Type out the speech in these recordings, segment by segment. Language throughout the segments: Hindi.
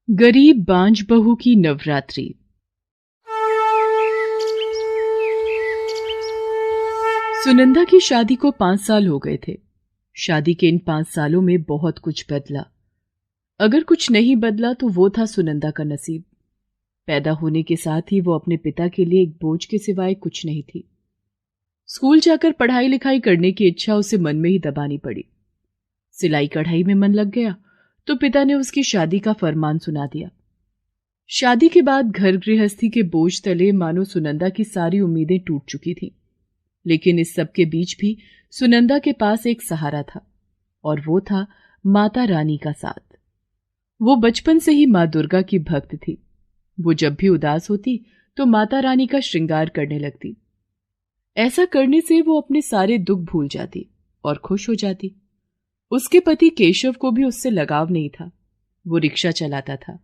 गरीब बांझ बहू की नवरात्रि। सुनंदा की शादी को 5 साल हो गए थे। शादी के इन 5 सालों में बहुत कुछ बदला। अगर कुछ नहीं बदला तो वो था सुनंदा का नसीब। पैदा होने के साथ ही वो अपने पिता के लिए एक बोझ के सिवाय कुछ नहीं थी। स्कूल जाकर पढ़ाई लिखाई करने की इच्छा उसे मन में ही दबानी पड़ी। सिलाई कढ़ाई में मन लग गया तो पिता ने उसकी शादी का फरमान सुना दिया। शादी के बाद घर गृहस्थी के बोझ तले मानो सुनंदा की सारी उम्मीदें टूट चुकी थीं। लेकिन इस सब के बीच भी सुनंदा के पास एक सहारा था, और वो था माता रानी का साथ। वो बचपन से ही मां दुर्गा की भक्त थी। वो जब भी उदास होती तो माता रानी का श्रृंगार करने लगती। ऐसा करने से वो अपने सारे दुख भूल जाती और खुश हो जाती। उसके पति केशव को भी उससे लगाव नहीं था। वो रिक्शा चलाता था।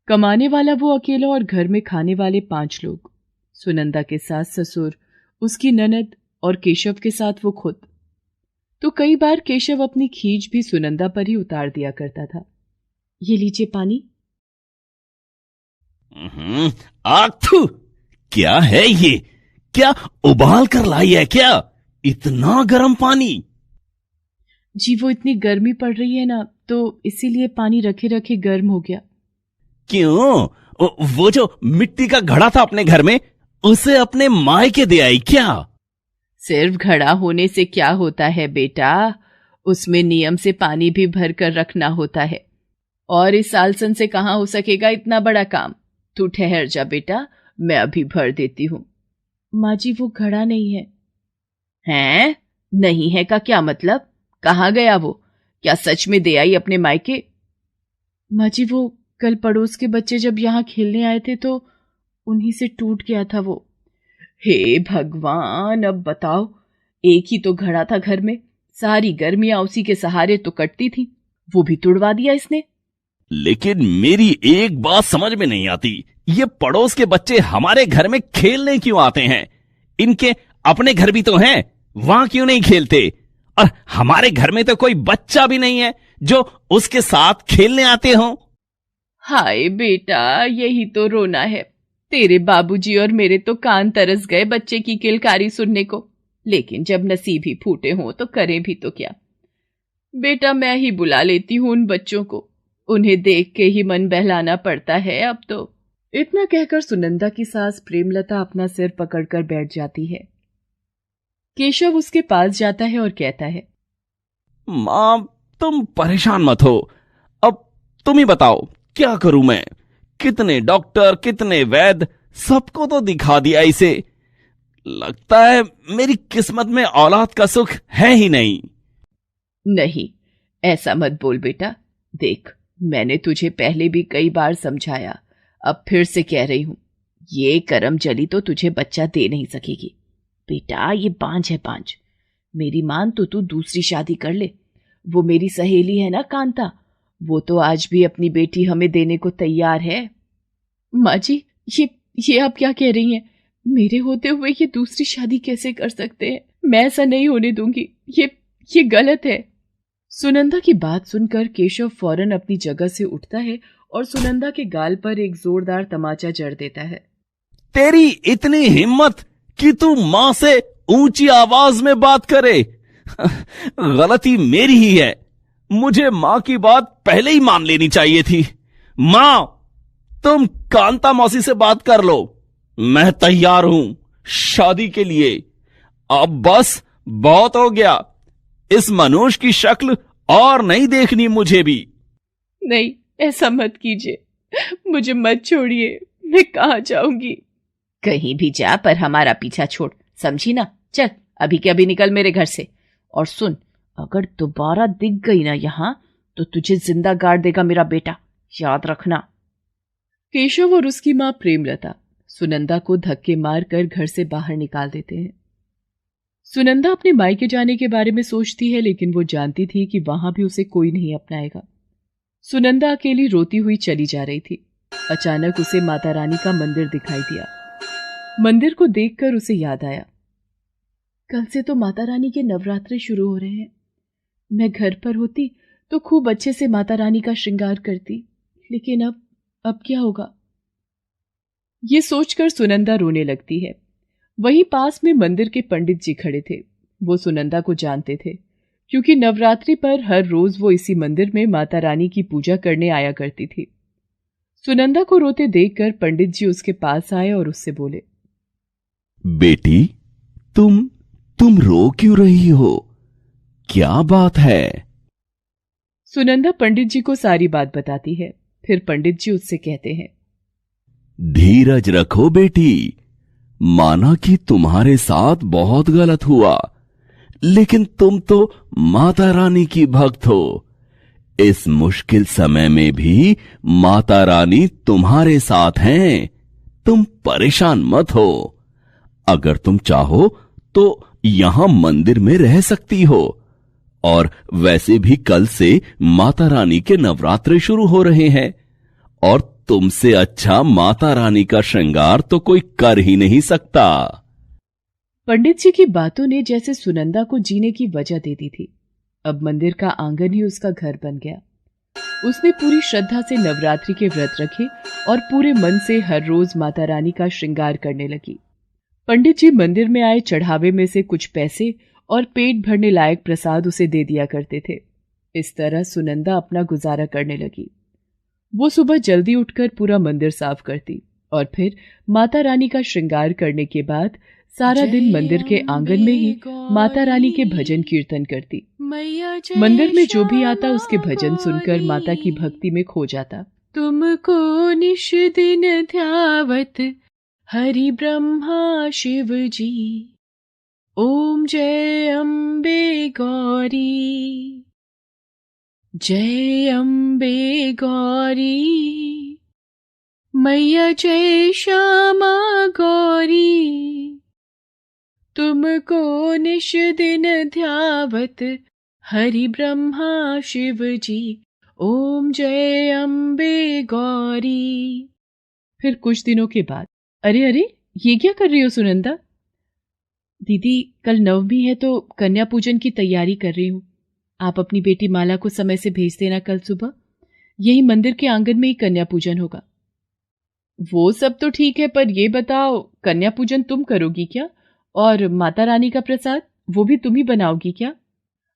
कमाने वाला वो अकेला और घर में खाने वाले 5 लोग, सुनंदा के सास ससुर, उसकी ननद और केशव के साथ वो खुद। तो कई बार केशव अपनी खींच भी सुनंदा पर ही उतार दिया करता था। ये लीजिए पानी। आग थू, क्या है ये? क्या उबाल कर लाई है क्या? इतना गर्म पानी? जी वो इतनी गर्मी पड़ रही है ना, तो इसीलिए पानी रखे रखे गर्म हो गया। क्यों? वो जो मिट्टी का घड़ा था अपने घर में, उसे अपने मायके दे आई क्या? सिर्फ घड़ा होने से क्या होता है बेटा, उसमें नियम से पानी भी भर कर रखना होता है। और इस सालसन से कहां हो सकेगा इतना बड़ा काम। तू ठहर जा बेटा, मैं अभी भर देती हूं। माँ जी वो घड़ा नहीं है। हैं? नहीं है का क्या मतलब? कहाँ गया वो? क्या सच में दे आई अपने मायके? माँ जी वो कल पड़ोस के बच्चे जब यहाँ खेलने आए थे तो उन्हीं से टूट गया था वो। हे भगवान, अब बताओ। एक ही तो घड़ा था घर में, सारी गर्मियां उसी के सहारे तो कटती थी, वो भी तुड़वा दिया इसने। लेकिन मेरी एक बात समझ में नहीं आती, ये पड़ोस के बच्चे हमारे घर में खेलने क्यों आते हैं? इनके अपने घर भी तो हैं, वहां क्यों नहीं खेलते? और हमारे घर में तो कोई बच्चा भी नहीं है जो उसके साथ खेलने आते हो। हाय बेटा, यही तो रोना है। तेरे बाबूजी और मेरे तो कान तरस गए बच्चे की किलकारी सुनने को। लेकिन जब नसीब ही फूटे हों तो करें भी तो क्या। बेटा मैं ही बुला लेती हूं उन बच्चों को, उन्हें देख के ही मन बहलाना पड़ता है अब तो। इतना कहकर सुनंदा की सास प्रेमलता अपना सिर पकड़कर बैठ जाती है। केशव उसके पास जाता है और कहता है, मां, तुम परेशान मत हो। अब तुम ही बताओ, क्या करूं मैं? कितने डॉक्टर, कितने वैद्य, सबको तो दिखा दिया इसे। लगता है मेरी किस्मत में औलाद का सुख है ही नहीं। नहीं, ऐसा मत बोल बेटा। देख, मैंने तुझे पहले भी कई बार समझाया, अब फिर से कह रही हूं, ये करम जली तो तुझे बच्चा दे नहीं सकेगी। बेटा ये बांझ है बांझ। मेरी मान तो तू दूसरी शादी कर ले। वो मेरी सहेली है ना कांता, वो तो आज भी अपनी बेटी हमें देने को तैयार है। माँ जी, ये आप क्या कह रही हैं? मेरे होते हुए ये दूसरी शादी कैसे कर सकते हैं? मैं ऐसा नहीं होने दूंगी। ये गलत है। सुनंदा की बात सुनकर केशव फौरन अपनी जगह से उठता है और सुनंदा के गाल पर एक जोरदार तमाचा जड़ देता है। तेरी इतनी हिम्मत कि तू मां से ऊंची आवाज में बात करे? गलती मेरी ही है। मुझे मां की बात पहले ही मान लेनी चाहिए थी। मां, तुम कांता मौसी से बात कर लो। मैं तैयार हूं शादी के लिए। अब बस बहुत हो गया। इस मनुष्य की शक्ल और नहीं देखनी मुझे भी। नहीं, ऐसा मत कीजिए। मुझे मत छोड़िए। मैं कहाँ जाऊंगी? कहीं भी जा, पर हमारा पीछा छोड़, समझी ना? चल अभी के अभी निकल मेरे घर से। और सुन, अगर दोबारा दिख गई ना यहां तो तुझे जिंदा गाड़ देगा मेरा बेटा, याद रखना। केशव और उसकी मां प्रेमलता सुनंदा को धक्के मारकर घर से बाहर निकाल देते हैं। सुनंदा अपने मायके जाने के बारे में सोचती है, लेकिन वो जानती थी कि वहां भी उसे कोई नहीं अपनाएगा। सुनंदा अकेली रोती हुई चली जा रही थी। अचानक उसे माता रानी का मंदिर दिखाई दिया। मंदिर को देखकर उसे याद आया, कल से तो माता रानी के नवरात्रे शुरू हो रहे हैं। मैं घर पर होती तो खूब अच्छे से माता रानी का श्रृंगार करती, लेकिन अब क्या होगा? ये सोचकर सुनंदा रोने लगती है। वहीं पास में मंदिर के पंडित जी खड़े थे। वो सुनंदा को जानते थे, क्योंकि नवरात्रि पर हर रोज वो इसी मंदिर में माता रानी की पूजा करने आया करती थी। सुनंदा को रोते देखकर पंडित जी उसके पास आए और उससे बोले, बेटी, तुम रो क्यों रही हो? क्या बात है? सुनंदा पंडित जी को सारी बात बताती है। फिर पंडित जी उससे कहते हैं, धीरज रखो बेटी, माना कि तुम्हारे साथ बहुत गलत हुआ, लेकिन तुम तो माता रानी की भक्त हो। इस मुश्किल समय में भी माता रानी तुम्हारे साथ हैं। तुम परेशान मत हो। अगर तुम चाहो तो यहां मंदिर में रह सकती हो। और वैसे भी कल से माता रानी के नवरात्रे शुरू हो रहे हैं, और तुमसे अच्छा माता रानी का श्रृंगार तो कोई कर ही नहीं सकता। पंडित जी की बातों ने जैसे सुनंदा को जीने की वजह दे दी थी। अब मंदिर का आंगन ही उसका घर बन गया। उसने पूरी श्रद्धा से नवरात्रि के व्रत रखे और पूरे मन से हर रोज माता रानी का श्रृंगार करने लगी। पंडित जी मंदिर में आए चढ़ावे में से कुछ पैसे और पेट भरने लायक प्रसाद उसे दे दिया करते थे। इस तरह सुनंदा अपना गुजारा करने लगी। वो सुबह जल्दी उठकर पूरा मंदिर साफ करती और फिर माता रानी का श्रृंगार करने के बाद सारा दिन मंदिर के आंगन में ही माता रानी के भजन कीर्तन करती। मंदिर में जो भी आता उसके भजन सुनकर माता की भक्ति में खो जाता। तुमको निश दिन ध्यावत हरि ब्रह्मा शिव जी, ओम जय अम्बे गौरी, जय अम्बे गौरी, मैया जय श्यामा गौरी, तुमको निश दिन ध्यावत हरि ब्रह्मा शिव जी, ओम जय अम्बे गौरी। फिर कुछ दिनों के बाद, अरे ये क्या कर रही हो सुनंदा? दीदी, कल नवमी है तो कन्या पूजन की तैयारी कर रही हूँ। आप अपनी बेटी माला को समय से भेज देना। कल सुबह यही मंदिर के आंगन में ही कन्या पूजन होगा। वो सब तो ठीक है, पर ये बताओ, कन्या पूजन तुम करोगी क्या? और माता रानी का प्रसाद वो भी तुम ही बनाओगी क्या?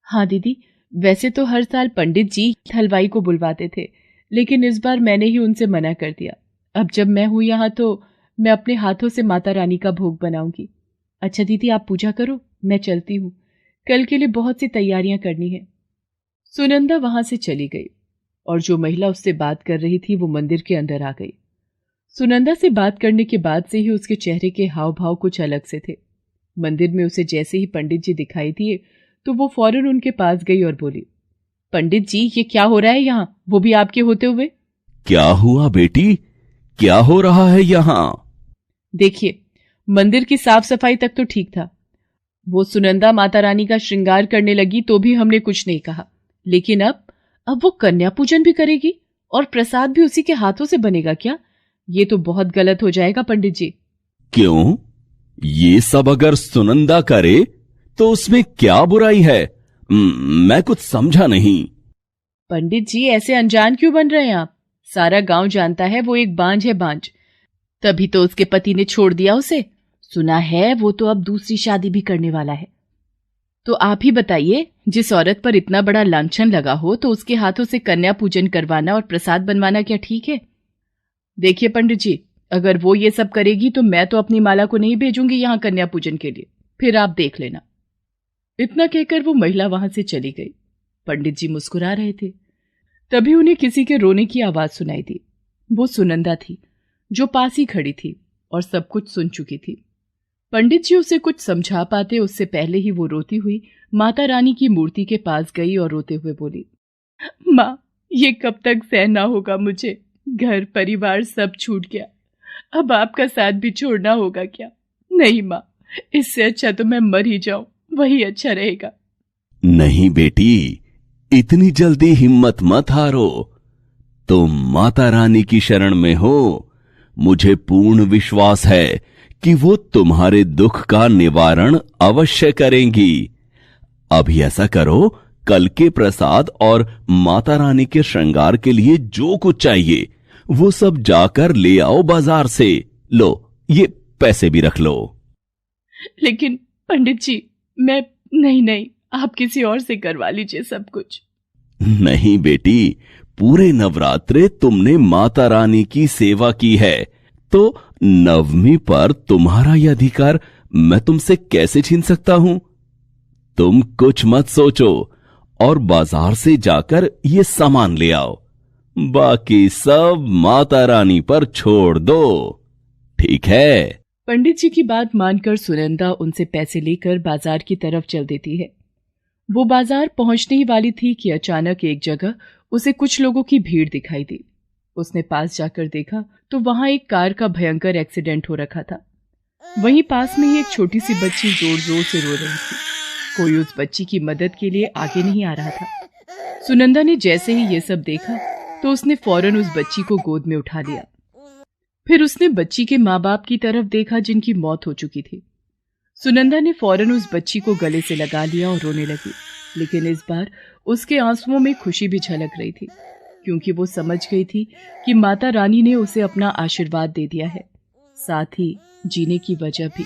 हाँ दीदी, वैसे तो हर साल पंडित जी हलवाई को बुलवाते थे, लेकिन इस बार मैंने ही उनसे मना कर दिया। अब जब मैं हूं यहाँ तो मैं अपने हाथों से माता रानी का भोग बनाऊंगी। अच्छा दीदी, आप पूजा करो, मैं चलती हूँ। कल के लिए बहुत सी तैयारियां करनी है। सुनंदा वहां से चली गई और जो महिला उससे बात कर रही थी वो मंदिर के अंदर आ गई। सुनंदा से बात करने के बाद से ही उसके चेहरे के हाव भाव कुछ अलग से थे। मंदिर में उसे जैसे ही पंडित जी दिखाई दिए तो वो फौरन उनके पास गई और बोली, पंडित जी, ये क्या हो रहा है यहाँ, वो भी आपके होते हुए? क्या हुआ बेटी, क्या हो रहा है यहाँ? देखिए, मंदिर की साफ सफाई तक तो ठीक था। वो सुनंदा माता रानी का श्रृंगार करने लगी तो भी हमने कुछ नहीं कहा, लेकिन अब वो कन्या पूजन भी करेगी और प्रसाद भी उसी के हाथों से बनेगा क्या? ये तो बहुत गलत हो जाएगा पंडित जी। क्यों? ये सब अगर सुनंदा करे तो उसमें क्या बुराई है? मैं कुछ समझा नहीं। पंडित जी, ऐसे अनजान क्यों बन रहे हैं आप? सारा गांव जानता है वो एक बांझ है, बांझ। तभी तो उसके पति ने छोड़ दिया उसे। सुना है वो तो अब दूसरी शादी भी करने वाला है। तो आप ही बताइए, जिस औरत पर इतना बड़ा लांछन लगा हो तो उसके हाथों से कन्या पूजन करवाना और प्रसाद बनवाना क्या ठीक है? देखिए पंडित जी, अगर वो ये सब करेगी तो मैं तो अपनी माला को नहीं भेजूंगी यहाँ कन्या पूजन के लिए, फिर आप देख लेना। इतना कहकर वो महिला वहां से चली गई। पंडित जी मुस्कुरा रहे थे। तभी उन्हें किसी के रोने की आवाज सुनाई दी। वो सुनंदा थी, जो पास ही खड़ी थी और सब कुछ सुन चुकी थी। पंडित जी उसे कुछ समझा पाते उससे पहले ही वो रोती हुई माता रानी की मूर्ति के पास गई और रोते हुए बोली, माँ, ये कब तक सहना होगा मुझे? घर परिवार सब छूट गया, अब आपका साथ भी छोड़ना होगा क्या? नहीं माँ, इससे अच्छा तो मैं मर ही जाऊं, वही अच्छा रहेगा। नहीं बेटी, इतनी जल्दी हिम्मत मत हारो। तुम माता रानी की शरण में हो। मुझे पूर्ण विश्वास है कि वो तुम्हारे दुख का निवारण अवश्य करेंगी। अभी ऐसा करो कल के प्रसाद और माता रानी के श्रृंगार के लिए जो कुछ चाहिए वो सब जाकर ले आओ बाजार से। लो, ये पैसे भी रख लो। लेकिन पंडित जी, मैं नहीं, आप किसी और से करवा लीजिए सब कुछ। नहीं बेटी, पूरे नवरात्रे तुमने माता रानी की सेवा की है, तो नवमी पर तुम्हारा यह अधिकार मैं तुमसे कैसे छीन सकता हूं? तुम कुछ मत सोचो और बाजार से जाकर ये सामान ले आओ। बाकी सब माता रानी पर छोड़ दो, ठीक है? पंडित जी की बात मानकर सुनंदा उनसे पैसे लेकर बाजार की तरफ चल देती है। वो बाजार पहुंचने ही वाली थी कि अचानक एक जगह उसे कुछ लोगों की भीड़ दिखाई दी। उसने पास जाकर देखा तो वहां एक कार का भयंकर एक्सीडेंट हो रखा था। वहीं पास में ही एक छोटी सी बच्ची जोर जोर से रो रही थी। कोई उस बच्ची की मदद के लिए आगे नहीं आ रहा था। सुनंदा ने जैसे ही ये सब देखा तो उसने फौरन उस बच्ची को गोद में उठा लिया। फिर उसने बच्ची के माँ बाप की तरफ देखा जिनकी मौत हो चुकी थी। सुनंदा ने फौरन उस बच्ची को गले से लगा लिया और रोने लगी, लेकिन इस बार उसके आंसुओं में खुशी भी झलक रही थी, क्योंकि वो समझ गई थी कि माता रानी ने उसे अपना आशीर्वाद दे दिया है, साथ ही जीने की वजह भी।